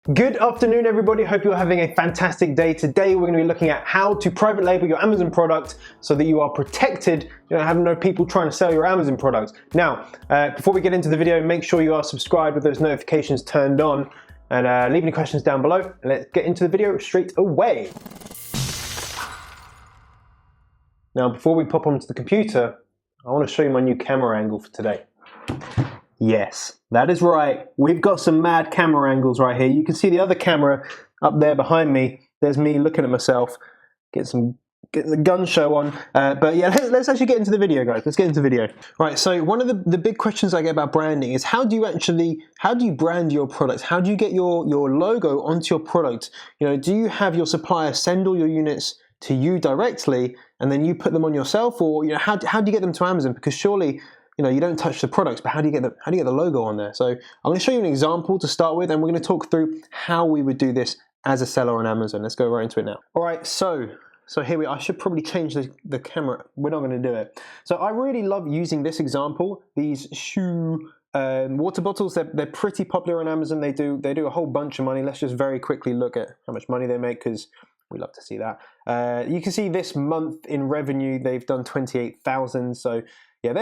Good afternoon, everybody. Hope you're having a fantastic day. Today, we're going to be looking at how to private label your Amazon product so that you are protected. You don't have no people trying to sell your Amazon products. Now, before we get into the video, make sure you are subscribed with those notifications turned on and leave any questions down below. And let's get into the video straight away. Now, before we pop onto the computer, I want to show you my new camera angle for today. Yes, that is right. We've got some mad camera angles right here. You can see the other camera up there behind me. There's me looking at myself, getting the gun show on. But yeah, let's actually get into the video, guys. Let's get into the video. Right, so one of the big questions I get about branding is how do you brand your products? How do you get your logo onto your product? You know, do you have your supplier send all your units to you directly and then you put them on yourself, or you know, how do you get them to Amazon? Because surely, you know, you don't touch the products, but how do you get the logo on there? So I'm going to show you an example to start with, and we're going to talk through how we would do this as a seller on Amazon. Let's go right into it now. All right, so here we are. I should probably change the camera. We're not going to do it. So I really love using this example. These shoe water bottles, they're pretty popular on Amazon. They do a whole bunch of money. Let's just very quickly look at how much money they make, because we love to see that. You can see this month in revenue, they've done 28,000. So yeah,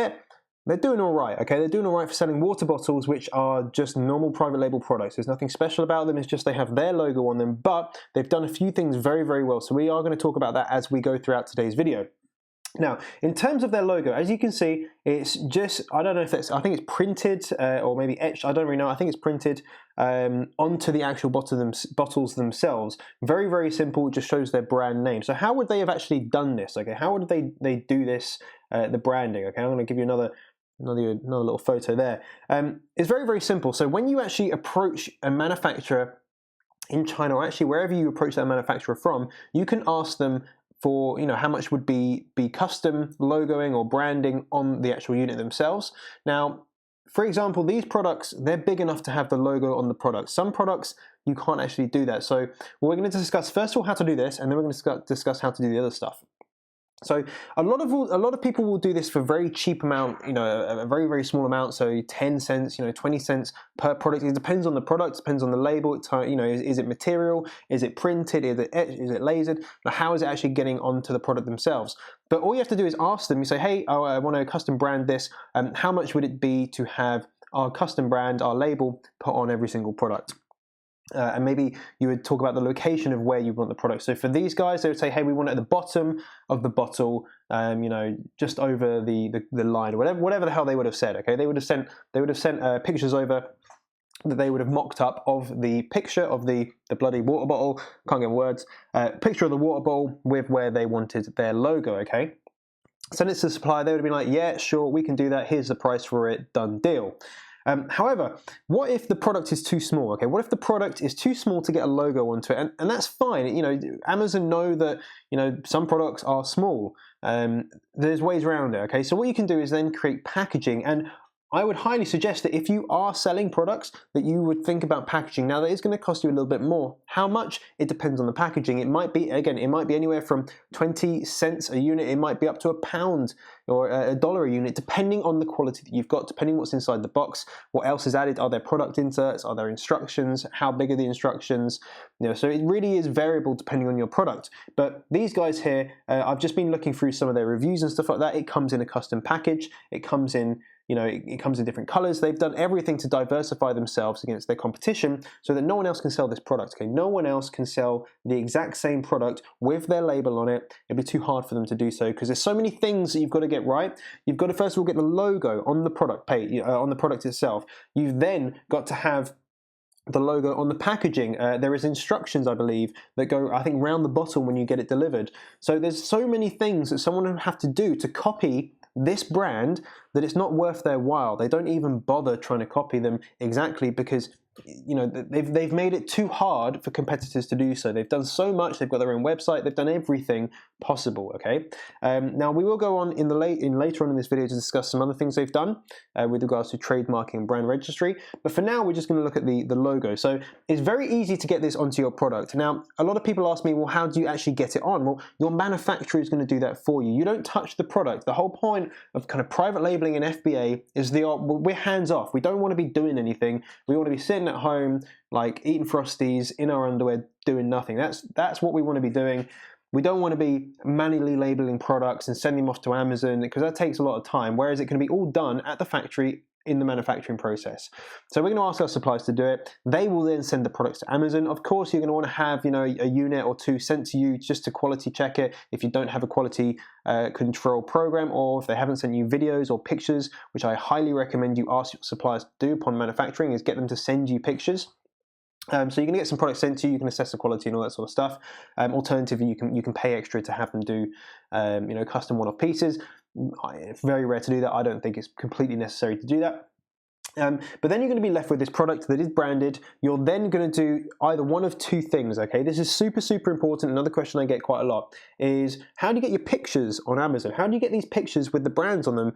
they're doing all right, okay? They're doing all right for selling water bottles, which are just normal private label products. There's nothing special about them. It's just they have their logo on them, but they've done a few things very, very well. So we are going to talk about that as we go throughout today's video. Now, in terms of their logo, as you can see, it's just, I don't know if it's, I think it's printed or maybe etched, I don't really know. I think it's printed onto the actual bottles themselves. Very, very simple. It just shows their brand name. So how would they have actually done this? Okay, how would they do this, the branding? Okay, I'm going to give you another little photo there. It's very, very simple. So when you actually approach a manufacturer in China, or actually wherever you approach that manufacturer from, you can ask them for, you know, how much would be custom logoing or branding on the actual unit themselves. Now, for example, these products, they're big enough to have the logo on the product. Some products, you can't actually do that. So we're going to discuss, first of all, how to do this, and then we're going to discuss how to do the other stuff. So a lot of people will do this for a very cheap amount, you know, a very, very small amount. So 10 cents, you know, 20 cents per product. It depends on the product, depends on the label. You know, is it material? Is it printed? Is it lasered? How is it actually getting onto the product themselves? But all you have to do is ask them. You say, hey, I want to custom brand this. How much would it be to have our custom brand, our label, put on every single product? And maybe you would talk about the location of where you want the product. So for these guys, they would say, hey, we want it at the bottom of the bottle, you know, just over the line, or whatever the hell they would have said. Okay, they would have sent pictures over that they would have mocked up of the picture of the bloody water bottle. Can't get words. Picture of the water bottle with where they wanted their logo. Okay. Send it to the supplier. They would have been like, yeah, sure, we can do that. Here's the price for it. Done deal. However, what if the product is too small? Okay, what if the product is too small to get a logo onto it? And that's fine. You know, Amazon know that, you know, some products are small. There's ways around it. Okay, so what you can do is then create packaging, and I would highly suggest that if you are selling products, that you would think about packaging. Now, that is going to cost you a little bit more. How much? It depends on the packaging. It might be, again, it might be anywhere from 20 cents a unit. It might be up to £1 or $1 a unit, depending on the quality that you've got, depending what's inside the box, what else is added. Are there product inserts? Are there instructions? How big are the instructions? You know, so it really is variable depending on your product. But these guys here, I've just been looking through some of their reviews and stuff like that. It comes in a custom package. It comes in, you know, it comes in different colors. They've done everything to diversify themselves against their competition so that no one else can sell this product. Okay, no one else can sell the exact same product with their label on it. It'd be too hard for them to do so because there's so many things that you've got to get right. You've got to first of all get the logo on the product page, on the product itself. You've then got to have the logo on the packaging. There is instructions, I believe, that go, I think, round the bottom when you get it delivered. So there's so many things that someone would have to do to copy this brand that it's not worth their while. They don't even bother trying to copy them exactly because, you know, they've made it too hard for competitors to do so. They've done so much. They've got their own website. They've done everything possible. Okay. Now we will go on later on in this video to discuss some other things they've done with regards to trademarking and brand registry. But for now, we're just going to look at the logo. So it's very easy to get this onto your product. Now, a lot of people ask me, well, how do you actually get it on? Well, your manufacturer is going to do that for you. You don't touch the product. The whole point of kind of private labeling and FBA is we're hands off. We don't want to be doing anything. We want to be sitting sitting at home, like eating Frosties in our underwear, doing nothing. That's what we want to be doing. We don't want to be manually labeling products and sending them off to Amazon, because that takes a lot of time, whereas it can be all done at the factory in the manufacturing process. So we're going to ask our suppliers to do it. They will then send the products to Amazon. Of course, you're going to want to have, you know, a unit or two sent to you just to quality check it if you don't have a quality control program, or if they haven't sent you videos or pictures, which I highly recommend you ask your suppliers to do upon manufacturing, is get them to send you pictures. So you're going to get some products sent to you. You can assess the quality and all that sort of stuff. Alternatively, you can pay extra to have them do, you know, custom one-off pieces. It's very rare to do that. I don't think it's completely necessary to do that. But then you're going to be left with this product that is branded. You're then going to do either one of two things, okay? This is super, super important. Another question I get quite a lot is, how do you get your pictures on Amazon? How do you get these pictures with the brands on them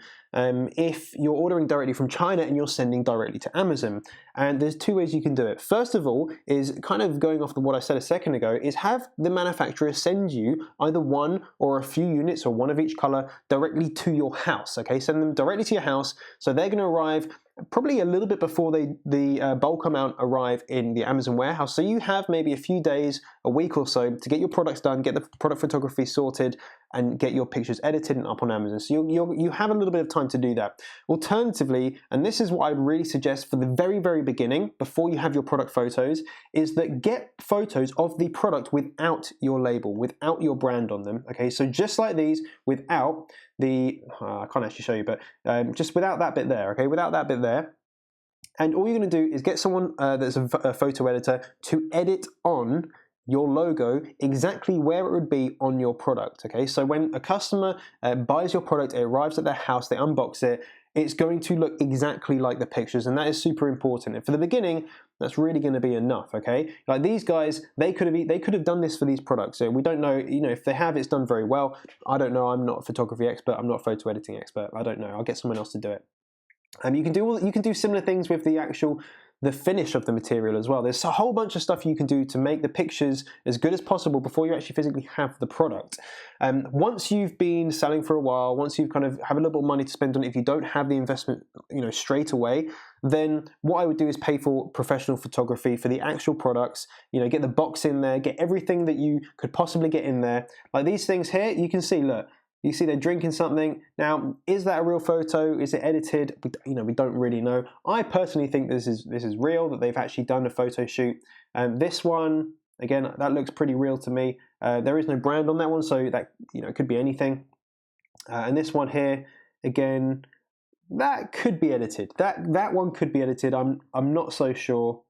if you're ordering directly from China and you're sending directly to Amazon? And there's two ways you can do it. First of all is kind of going off what I said a second ago, is have the manufacturer send you either one or a few units or one of each color directly to your house, okay? Send them directly to your house. So they're going to arrive probably a little bit before the bulk amount arrive in the Amazon warehouse. So you have maybe a few days, a week or so to get your products done, get the product photography sorted, and get your pictures edited and up on Amazon. So you have a little bit of time to do that. Alternatively, and this is what I'd really suggest for the very, very beginning, before you have your product photos, is that get photos of the product without your label, without your brand on them. Okay, so just like these, without the, I can't actually show you, but just without that bit there, okay, without that bit there. And all you're going to do is get someone that's a photo editor to edit on your logo exactly where it would be on your product, okay? So when a customer buys your product, it arrives at their house, they unbox it, it's going to look exactly like the pictures, and that is super important. And for the beginning, that's really going to be enough, okay? Like these guys, they could have done this for these products. So we don't know, you know, if they have, it's done very well. I don't know. I'm not a photography expert. I'm not a photo editing expert. I don't know. I'll get someone else to do it. You can do similar things with the finish of the material as well. There's a whole bunch of stuff you can do to make the pictures as good as possible before you actually physically have the product. Once you've been selling for a while, once you've kind of have a little bit of money to spend on it, if you don't have the investment, you know, straight away, then what I would do is pay for professional photography for the actual products. You know, get the box in there, get everything that you could possibly get in there. Like these things here, you can see, look. You see they're drinking something. Now, is that a real photo? Is it edited? We don't really know. I personally think this is real, that they've actually done a photo shoot. This one, again, that looks pretty real to me. There is no brand on that one, so that, you know, it could be anything. And this one here, again, that could be edited. That one could be edited. I'm not so sure.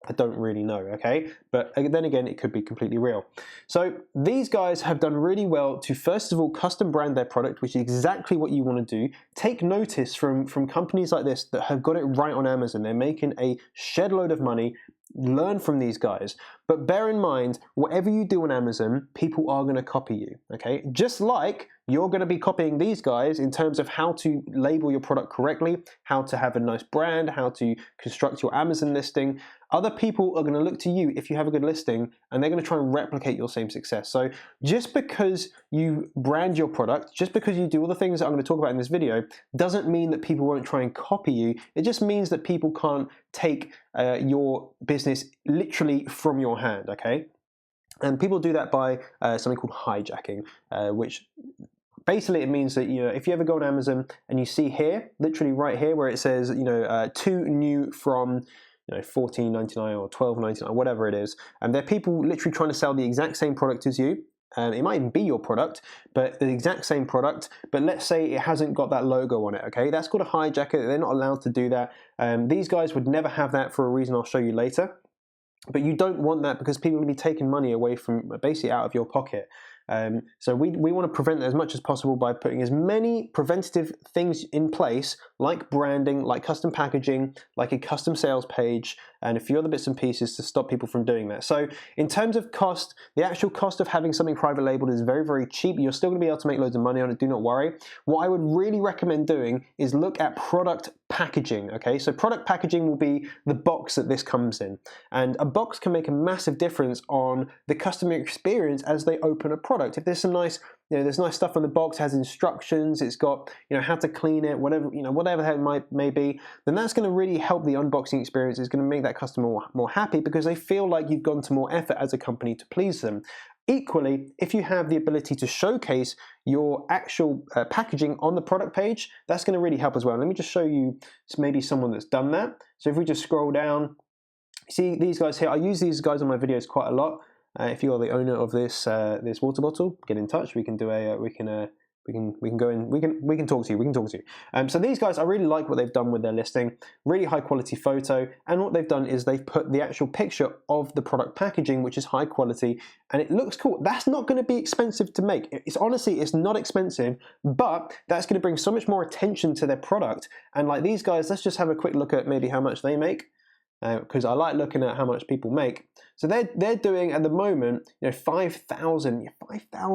I don't really know, okay? But then again, it could be completely real. So these guys have done really well to, first of all, custom brand their product, which is exactly what you want to do. Take notice from companies like this that have got it right on Amazon. They're making a shed load of money. Learn from these guys. But bear in mind, whatever you do on Amazon, people are going to copy you, okay? Just like you're going to be copying these guys in terms of how to label your product correctly, how to have a nice brand, how to construct your Amazon listing. Other people are going to look to you if you have a good listing, and they're going to try and replicate your same success. So just because you brand your product, just because you do all the things that I'm going to talk about in this video, doesn't mean that people won't try and copy you. It just means that people can't take your business literally from your hand, okay? And people do that by something called hijacking, which basically it means that, you know, if you ever go on Amazon and you see here, literally right here, where it says, you know, 2 new from, you know, $14.99 or $12.99, whatever it is, and there are people literally trying to sell the exact same product as you. It might even be your product, but the exact same product, but let's say it hasn't got that logo on it, okay? That's called a hijacker. They're not allowed to do that. These guys would never have that for a reason I'll show you later. But you don't want that, because people will be taking money away from, basically out of your pocket. So we want to prevent that as much as possible by putting as many preventative things in place, like branding, like custom packaging, like a custom sales page, and a few other bits and pieces to stop people from doing that. So in terms of cost, the actual cost of having something private labeled is very, very cheap. You're still going to be able to make loads of money on it, do not worry. What I would really recommend doing is look at product packaging, okay? So product packaging will be the box that this comes in. And a box can make a massive difference on the customer experience as they open a product. If there's some nice there's nice stuff on the box, has instructions, it's got how to clean it, whatever whatever the hell it may be, then that's going to really help the unboxing experience. It's going to make that customer more happy because they feel like you've gone to more effort as a company to please them. Equally, if you have the ability to showcase your actual packaging on the product page, that's going to really help as well. Let me just show you maybe someone that's done that. So if we just scroll down, see these guys here. I use these guys on my videos quite a lot. If you are the owner of this this water bottle, get in touch. We can do a we can go in. We can talk to you. We can talk to you. So these guys, I really like what they've done with their listing. Really high quality photo, and what they've done is they've put the actual picture of the product packaging, which is high quality, and it looks cool. That's not going to be expensive to make. It's honestly, it's not expensive, but that's going to bring so much more attention to their product. And like these guys, let's just have a quick look at maybe how much they make. Because I like looking at how much people make. So they're doing at the moment, 5,000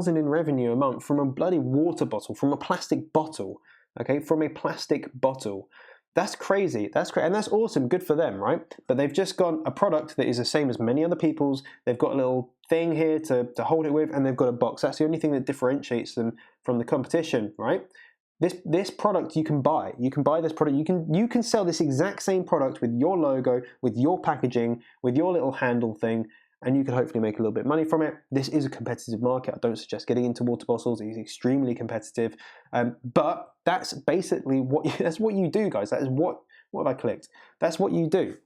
in revenue a month from a bloody water bottle, from a plastic bottle. Okay, from a plastic bottle. That's crazy. That's great, and that's awesome. Good for them, right? But they've just got a product that is the same as many other people's. They've got a little thing here to hold it with, and they've got a box. That's the only thing that differentiates them from the competition, right? This product you can buy. You can buy this product. You can sell this exact same product with your logo, with your packaging, with your little handle thing, and you can hopefully make a little bit of money from it. This is a competitive market. I don't suggest getting into water bottles. It's extremely competitive, but that's basically what you do, guys. That is what have I clicked? That's what you do.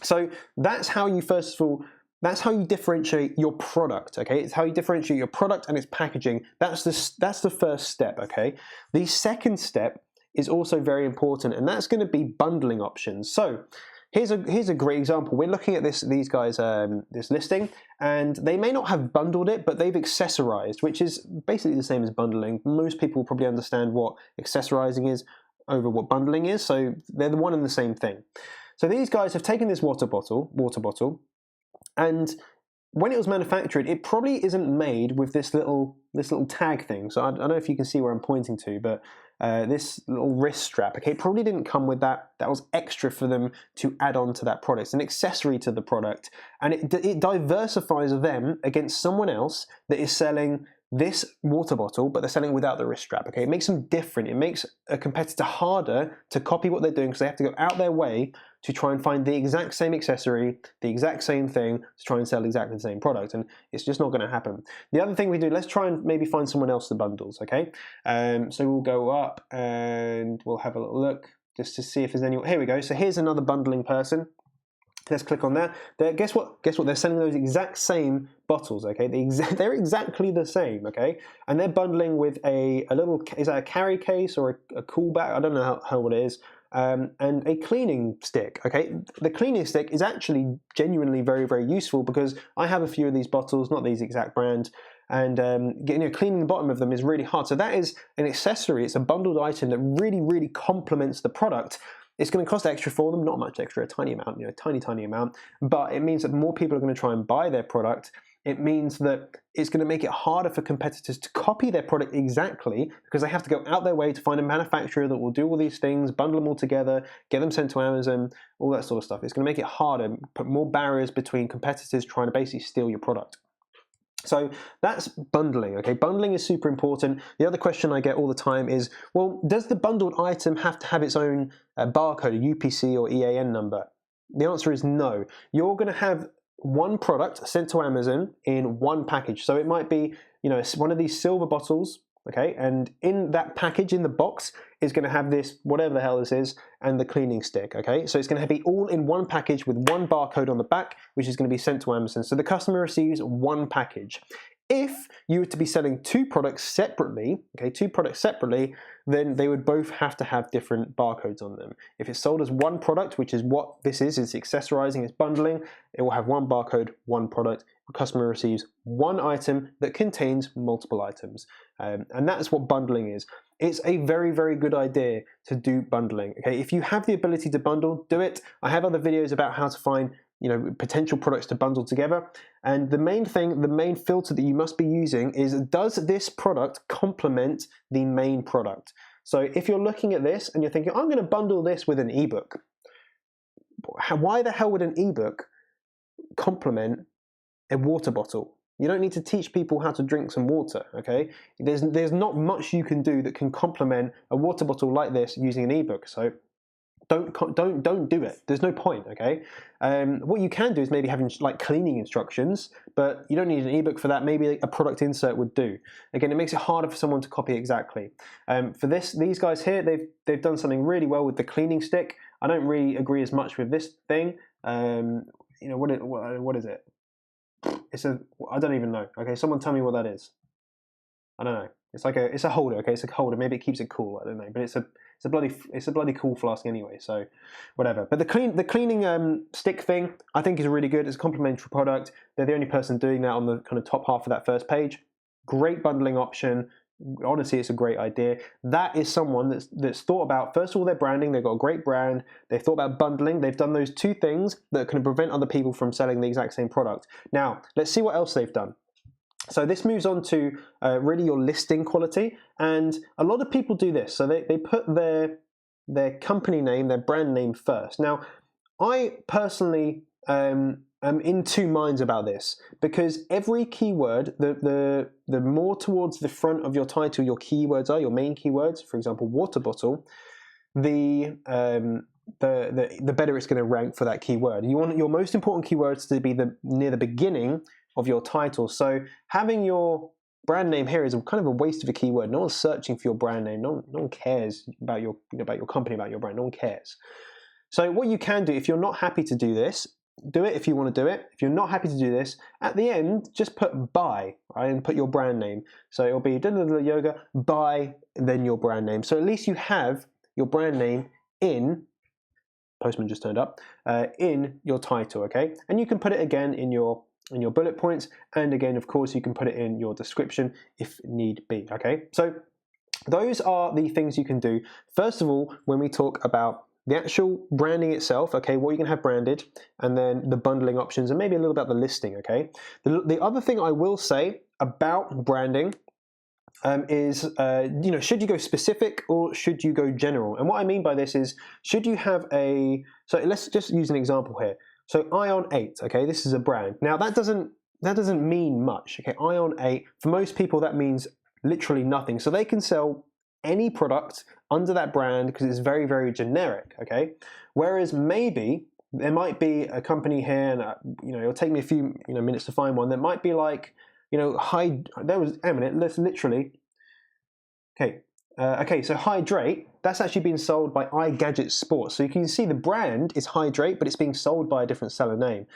So that's how you first of all. That's how you differentiate your product, okay? It's how you differentiate your product and its packaging. That's the first step, okay? The second step is also very important, and that's going to be bundling options. So here's a great example. We're looking at these guys this listing, and they may not have bundled it, but they've accessorized, which is basically the same as bundling. Most people will probably understand what accessorizing is over what bundling is, so they're the one and the same thing. So these guys have taken this water bottle. And when it was manufactured, it probably isn't made with this little tag thing. So I don't know if you can see where I'm pointing to, but this little wrist strap, okay, it probably didn't come with that. That was extra for them to add on to that product. It's an accessory to the product, and it diversifies them against someone else that is selling this water bottle, but they're selling without the wrist strap, okay? It makes them different. It makes a competitor harder to copy what they're doing because they have to go out their way to try and find the exact same accessory, the exact same thing, to try and sell exactly the same product, and it's just not going to happen. The other thing we do, let's try and maybe find someone else that bundles, okay? So we'll go up and we'll have a little look just to see if there's anyone. Here we go. So here's another bundling person. Let's click on that. Guess what? They're selling those exact same bottles, okay? They're exactly the same, okay? And they're bundling with a little, is that a carry case or a cool bag? I don't know how it is. And a cleaning stick, okay? The cleaning stick is actually genuinely very, very useful because I have a few of these bottles, not these exact brand, and cleaning the bottom of them is really hard. So that is an accessory. It's a bundled item that really, really complements the product. It's going to cost extra for them, not much extra, a tiny amount, tiny amount, but it means that more people are going to try and buy their product. It means that it's going to make it harder for competitors to copy their product exactly because they have to go out their way to find a manufacturer that will do all these things, bundle them all together, get them sent to Amazon, all that sort of stuff. It's going to make it harder, put more barriers between competitors trying to basically steal your product. So that's bundling, okay? Bundling is super important. The other question I get all the time is, well, does the bundled item have to have its own barcode, a UPC or EAN number? The answer is no. You're going to have one product sent to Amazon in one package. So it might be, one of these silver bottles, okay? And in that package, in the box, is going to have this, whatever the hell this is, and the cleaning stick, okay? So it's going to be all in one package with one barcode on the back, which is going to be sent to Amazon. So the customer receives one package. If you were to be selling two products separately, then they would both have to have different barcodes on them. If it's sold as one product, which is what this is, it's accessorizing, it's bundling, it will have one barcode, one product. The customer receives one item that contains multiple items. And that's what bundling is. It's a very, very good idea to do bundling. Okay, if you have the ability to bundle, do it. I have other videos about how to find potential products to bundle together. And the main filter that you must be using is, does this product complement the main product? So if you're looking at this and you're thinking, I'm going to bundle this with an ebook, why the hell would an ebook complement a water bottle? You don't need to teach people how to drink some water, okay? There's not much you can do that can complement a water bottle like this using an ebook. So don't do it. There's no point, okay? What you can do is maybe having like cleaning instructions, but you don't need an ebook for that. Maybe a product insert would do. Again, it makes it harder for someone to copy exactly. For these guys here, they've done something really well with the cleaning stick. I don't really agree as much with this thing. You know, what is it? I don't even know. Okay, someone tell me what that is. I don't know. It's a holder. Okay, it's a holder. Maybe it keeps it cool. I don't know, but it's a bloody cool flask anyway. So whatever. But the cleaning stick thing I think is really good. It's a complimentary product. They're the only person doing that on the kind of top half of that first page. Great bundling option. Honestly, it's a great idea. That is someone that's thought about, first of all, their branding. They've got a great brand. They've thought about bundling. They've done those two things that can prevent other people from selling the exact same product. Now, let's see what else they've done. So this moves on to really your listing quality. And a lot of people do this. So they put their company name, their brand name first. Now, I personally am in two minds about this, because every keyword, the more towards the front of your title your keywords are, your main keywords, for example, water bottle, the better it's going to rank for that keyword. You want your most important keywords to be near the beginning of your title. So having your brand name here is kind of a waste of a keyword. No one's searching for your brand name. No one cares about your company, about your brand. No one cares. So what you can do, if you're not happy to do this, do it if you want to do it. If you're not happy to do this, at the end, just put by, right, and put your brand name. So it'll be yoga by, then your brand name. So at least you have your brand name in, postman just turned up, in your title, okay? And you can put it again in your bullet points, and again, of course, you can put it in your description if need be, okay? So those are the things you can do. First of all, when we talk about the actual branding itself, okay, what you can have branded, and then the bundling options, and maybe a little about the listing, okay? The other thing I will say about branding is, you know, should you go specific or should you go general? And what I mean by this is, should you have so let's just use an example here. So Ion 8, okay, this is a brand. Now that doesn't mean much, okay? Ion 8, for most people that means literally nothing. So they can sell any product under that brand because it's very, very generic, okay? Whereas maybe there might be a company here, and you know, it'll take me a few minutes to find one that might be like, you know, let's literally, okay, so Hydrate, that's actually being sold by iGadget Sports. So you can see the brand is Hydrate, but it's being sold by a different seller name.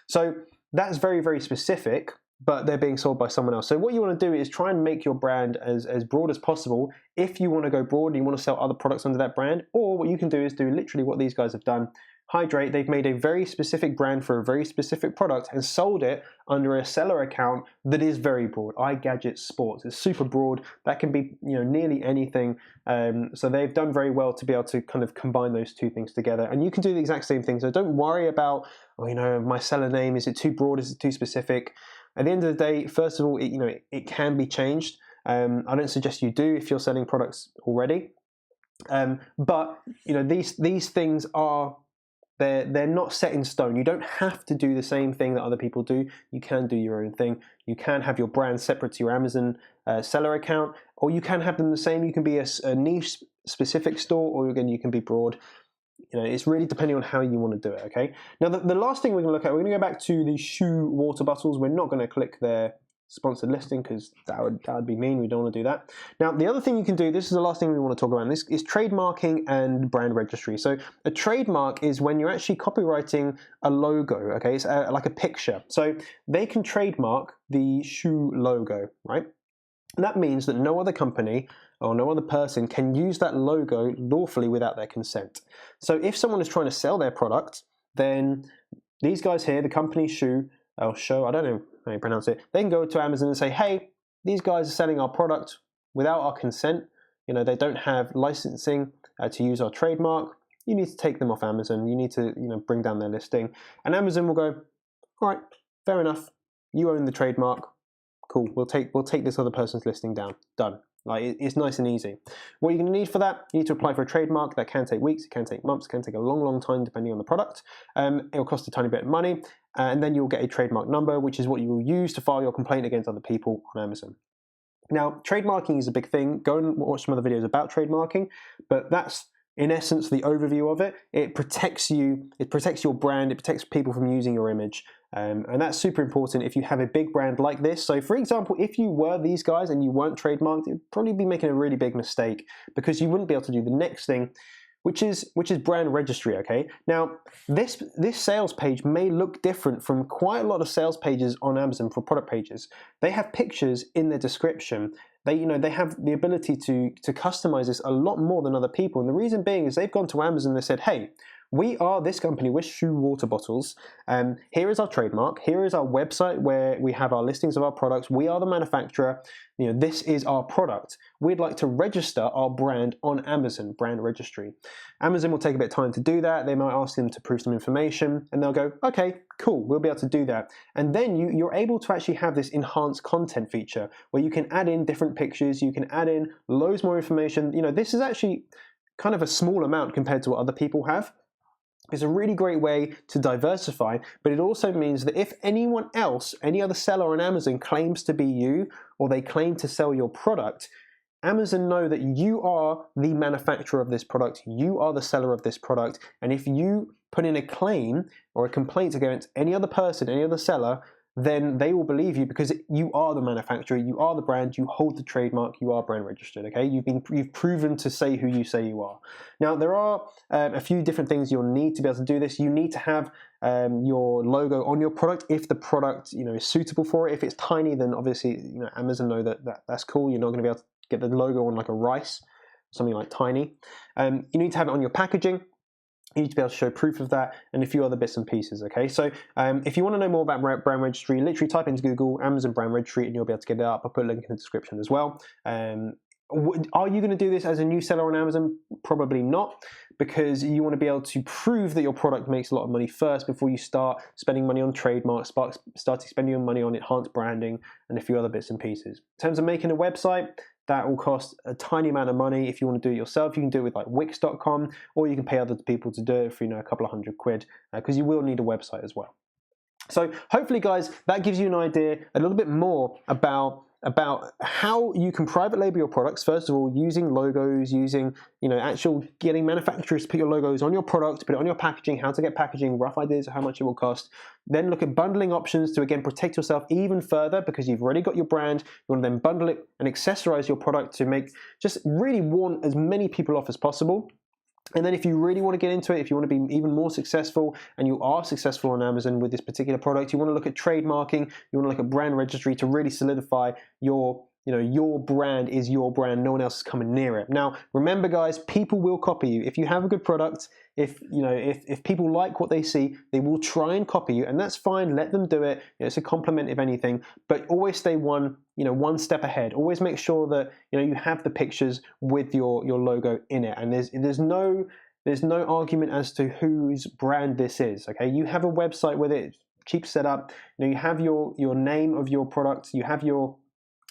So that's very, very specific, but they're being sold by someone else. So what you want to do is try and make your brand as broad as possible if you want to go broad and you want to sell other products under that brand. Or what you can do is do literally what these guys have done. Hydrate, they've made a very specific brand for a very specific product and sold it under a seller account that is very broad. iGadget Sports, it's super broad. That can be, you know, nearly anything. So they've done very well to be able to kind of combine those two things together. And you can do the exact same thing. So don't worry about, oh, you know, my seller name, is it too broad? Is it too specific? At the end of the day, first of all, it can be changed. I don't suggest you do if you're selling products already. But you know, these things are, they're not set in stone. You don't have to do the same thing that other people do. You can do your own thing. You can have your brand separate to your Amazon seller account, or you can have them the same. You can be a niche specific store, or again, you can be broad. You know, it's really depending on how you want to do it, okay? Now, the last thing we're going to look at, we're going to go back to the shoe water bottles. We're not going to click their sponsored listing because that would be mean. We don't want to do that. Now, the other thing you can do, this is the last thing we want to talk about, and this is trademarking and brand registry. So a trademark is when you're actually copywriting a logo, okay? It's like a picture. So they can trademark the shoe logo, right? And that means that no other company or no other person can use that logo lawfully without their consent. So if someone is trying to sell their product, then these guys here, the company shoe, I don't know how you pronounce it, they can go to Amazon and say, hey, these guys are selling our product without our consent. You know, they don't have licensing to use our trademark. You need to take them off Amazon. You need to, you know, bring down their listing. And Amazon will go, all right, fair enough. You own the trademark. Cool, we'll take this other person's listing down. Done. Like, it's nice and easy. What you're going to need for that, you need to apply for a trademark. That can take weeks, it can take months, it can take a long, long time depending on the product. It'll cost a tiny bit of money. and then you'll get a trademark number, which is what you will use to file your complaint against other people on Amazon. Now, trademarking is a big thing. Go and watch some other videos about trademarking, but that's in essence the overview of it. It protects you, it protects your brand, it protects people from using your image, and that's super important if you have a big brand like this. So for example, if you were these guys and you weren't trademarked, you'd probably be making a really big mistake, because you wouldn't be able to do the next thing, which is brand registry. Okay, now this sales page may look different from quite a lot of sales pages on Amazon for product pages. They have pictures in their description. They have the ability to customize this a lot more than other people, and the reason being is they've gone to Amazon and they said, hey, we are this company, we're Shoe Water Bottles. Here is our trademark. Here is our website where we have our listings of our products. We are the manufacturer. This is our product. We'd like to register our brand on Amazon, brand registry. Amazon will take a bit of time to do that. They might ask them to prove some information, and they'll go, okay, cool, we'll be able to do that. And then you're able to actually have this enhanced content feature where you can add in different pictures, you can add in loads more information. This is actually kind of a small amount compared to what other people have. It's a really great way to diversify, but it also means that if anyone else, any other seller on Amazon claims to be you, or they claim to sell your product, Amazon know that you are the manufacturer of this product, you are the seller of this product, and if you put in a claim or a complaint against any other person, any other seller, then they will believe you because you are the manufacturer, you are the brand, you hold the trademark, you are brand registered, okay? You've proven to say who you say you are. Now, there are a few different things you'll need to be able to do this. You need to have your logo on your product if the product is suitable for it. If it's tiny, then obviously Amazon know that's cool. You're not going to be able to get the logo on like a rice, something like tiny. You need to have it on your packaging. You need to be able to show proof of that, and a few other bits and pieces, okay? So if you want to know more about brand registry, literally type into Google Amazon brand registry and you'll be able to get it up. I'll put a link in the description as well. Are you going to do this as a new seller on Amazon? Probably not, because you want to be able to prove that your product makes a lot of money first before you start spending money on trademarks, starting spending money on enhanced branding and a few other bits and pieces. In terms of making a website, that will cost a tiny amount of money. If you want to do it yourself, you can do it with like Wix.com, or you can pay other people to do it for a couple of £100, because you will need a website as well. So hopefully, guys, that gives you an idea a little bit more about how you can private label your products. First of all, using logos, using actual getting manufacturers to put your logos on your product, put it on your packaging, how to get packaging, rough ideas of how much it will cost. Then look at bundling options to again protect yourself even further, because you've already got your brand. You want to then bundle it and accessorize your product to make just really warn as many people off as possible. And then if you really want to get into it, if you want to be even more successful, and you are successful on Amazon with this particular product, you want to look at trademarking, you want to look at brand registry to really solidify your brand is your brand. No one else is coming near it. Now, remember, guys, people will copy you. If you have a good product, if people like what they see, they will try and copy you, and that's fine. Let them do it. It's a compliment, if anything. But always stay one step ahead. Always make sure that you have the pictures with your logo in it, and there's no argument as to whose brand this is. Okay, you have a website with it, cheap setup. You have your name of your product. You have your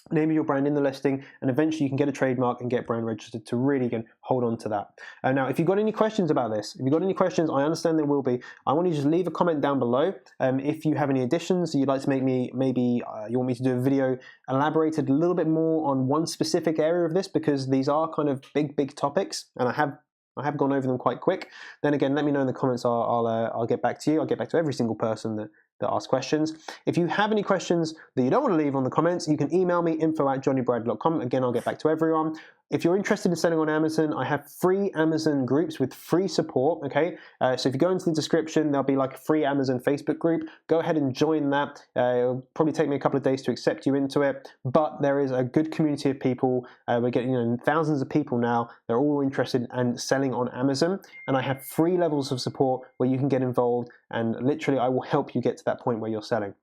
name of your brand in the listing, and eventually you can get a trademark and get brand registered to really again hold on to that. Now, if you've got any questions about this, if you've got any questions, I understand there will be. I want you to just leave a comment down below. If you have any additions you'd like to make me, maybe you want me to do a video elaborated a little bit more on one specific area of this, because these are kind of big topics, and I have gone over them quite quick. Then again, let me know in the comments. I'll get back to you. I'll get back to every single person that ask questions. If you have any questions that you don't want to leave on the comments, you can email me, info@johnnybrad.com. Again, I'll get back to everyone. If you're interested in selling on Amazon, I have free Amazon groups with free support, okay? So if you go into the description, there'll be like a free Amazon Facebook group. Go ahead and join that. It'll probably take me a couple of days to accept you into it, but there is a good community of people. We're getting thousands of people now. They're all interested in selling on Amazon, and I have 3 levels of support where you can get involved, and literally I will help you get to that point where you're selling.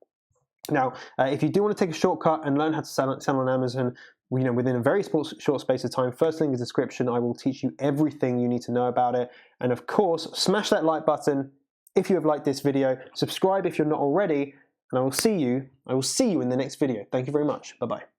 Now, if you do want to take a shortcut and learn how to sell on Amazon, within a very short space of time, first link in the description, I will teach you everything you need to know about it. And of course, smash that like button if you have liked this video, subscribe if you're not already, and I will see you in the next video. Thank you very much. Bye-bye.